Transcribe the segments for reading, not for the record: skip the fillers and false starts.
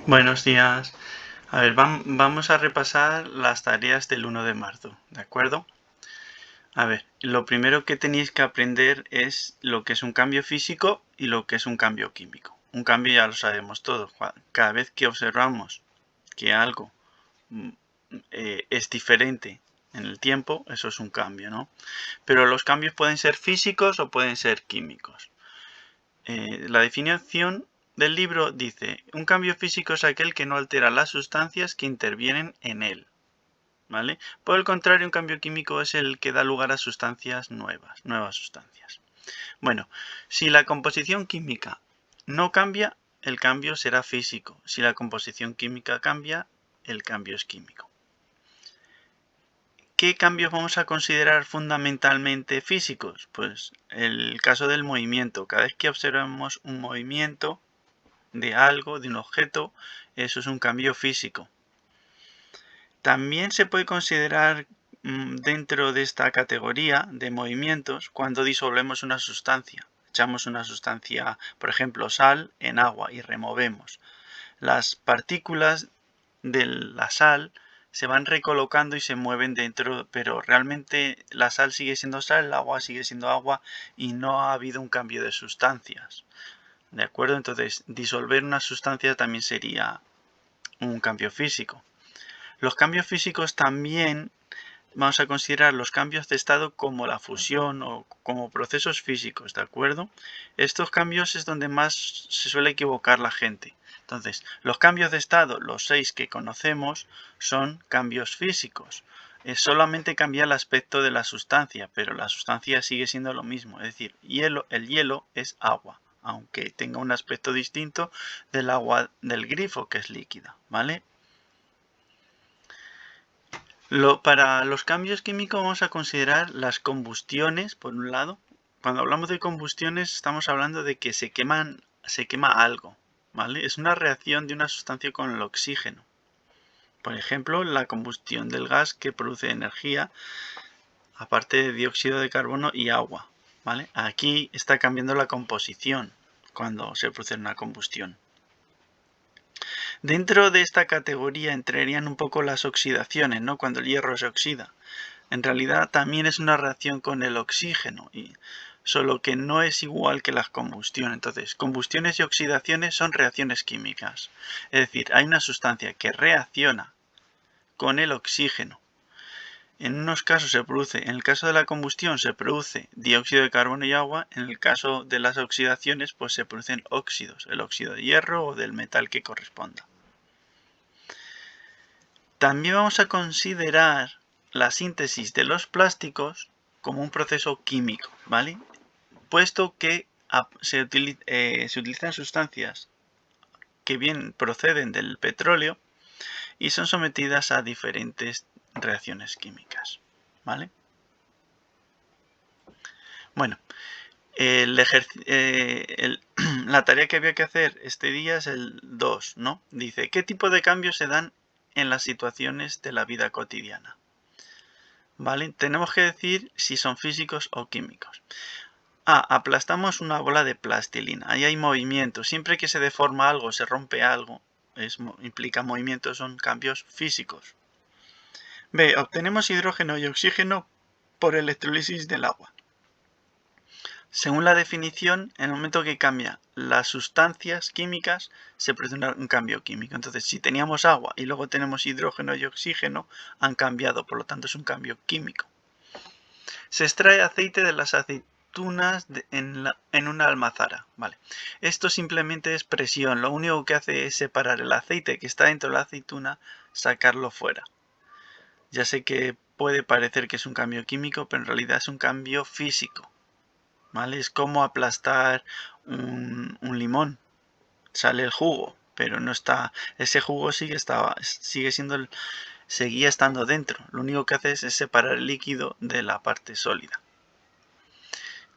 Buenos días. A ver, vamos a repasar las tareas del 1 de marzo, ¿de acuerdo? A ver, lo primero que tenéis que aprender es lo que es un cambio físico y lo que es un cambio químico. Un cambio ya lo sabemos todos. Cada vez que observamos que algo es diferente en el tiempo, eso es un cambio, ¿no? Pero los cambios pueden ser físicos o pueden ser químicos. La definición del libro dice: un cambio físico es aquel que no altera las sustancias que intervienen en él, ¿vale? Por el contrario, un cambio químico es el que da lugar a sustancias nuevas sustancias. Bueno, si la composición química no cambia, el cambio será físico. Si la composición química cambia, el cambio es químico. ¿Qué cambios vamos a considerar fundamentalmente físicos? Pues el caso del movimiento. Cada vez que observamos un movimiento de algo, de un objeto, eso es un cambio físico. También se puede considerar dentro de esta categoría de movimientos cuando disolvemos una sustancia. Echamos una sustancia, por ejemplo, sal en agua y removemos. Las partículas de la sal se van recolocando y se mueven dentro, pero realmente la sal sigue siendo sal, el agua sigue siendo agua y no ha habido un cambio de sustancias. ¿De acuerdo? Entonces, disolver una sustancia también sería un cambio físico. Los cambios físicos también vamos a considerar los cambios de estado como la fusión o como procesos físicos, ¿de acuerdo? Estos cambios es donde más se suele equivocar la gente. Entonces, los cambios de estado, los 6 que conocemos, son cambios físicos. Solamente cambia el aspecto de la sustancia, pero la sustancia sigue siendo lo mismo. Es decir, el hielo es agua, aunque tenga un aspecto distinto del agua del grifo, que es líquida, ¿vale? Para los cambios químicos vamos a considerar las combustiones, por un lado. Cuando hablamos de combustiones estamos hablando de que se quema algo, ¿vale? Es una reacción de una sustancia con el oxígeno. Por ejemplo, la combustión del gas que produce energía, aparte de dióxido de carbono y agua, ¿vale? Aquí está cambiando la composición cuando se produce una combustión. Dentro de esta categoría entrarían un poco las oxidaciones, ¿no? Cuando el hierro se oxida. En realidad también es una reacción con el oxígeno, solo que no es igual que las combustiones. Entonces, combustiones y oxidaciones son reacciones químicas. Es decir, hay una sustancia que reacciona con el oxígeno. En unos casos se produce, en el caso de la combustión se produce dióxido de carbono y agua, en el caso de las oxidaciones pues se producen óxidos, el óxido de hierro o del metal que corresponda. También vamos a considerar la síntesis de los plásticos como un proceso químico, ¿vale? Puesto que se utilizan sustancias que bien proceden del petróleo y son sometidas a diferentes reacciones químicas, ¿vale? Bueno, la tarea que había que hacer este día es el 2, ¿no? Dice, ¿qué tipo de cambios se dan en las situaciones de la vida cotidiana? ¿Vale? Tenemos que decir si son físicos o químicos. Aplastamos una bola de plastilina. Ahí hay movimiento. Siempre que se deforma algo, se rompe algo, implica movimiento, son cambios físicos. B. Obtenemos hidrógeno y oxígeno por electrólisis del agua. Según la definición, en el momento que cambia las sustancias químicas, se produce un cambio químico. Entonces, si teníamos agua y luego tenemos hidrógeno y oxígeno, han cambiado, por lo tanto es un cambio químico. Se extrae aceite de las aceitunas en una almazara. Vale. Esto simplemente es presión. Lo único que hace es separar el aceite que está dentro de la aceituna, sacarlo fuera. Ya sé que puede parecer que es un cambio químico, pero en realidad es un cambio físico. ¿Vale? Es como aplastar un limón. Sale el jugo, pero no está. Ese jugo seguía estando dentro. Lo único que hace es separar el líquido de la parte sólida.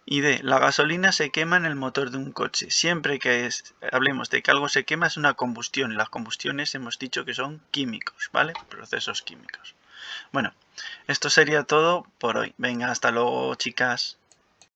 Y D. La gasolina se quema en el motor de un coche. Siempre que hablemos de que algo se quema es una combustión. Las combustiones hemos dicho que son químicos, ¿vale? Procesos químicos. Bueno, esto sería todo por hoy. Venga, hasta luego, chicas.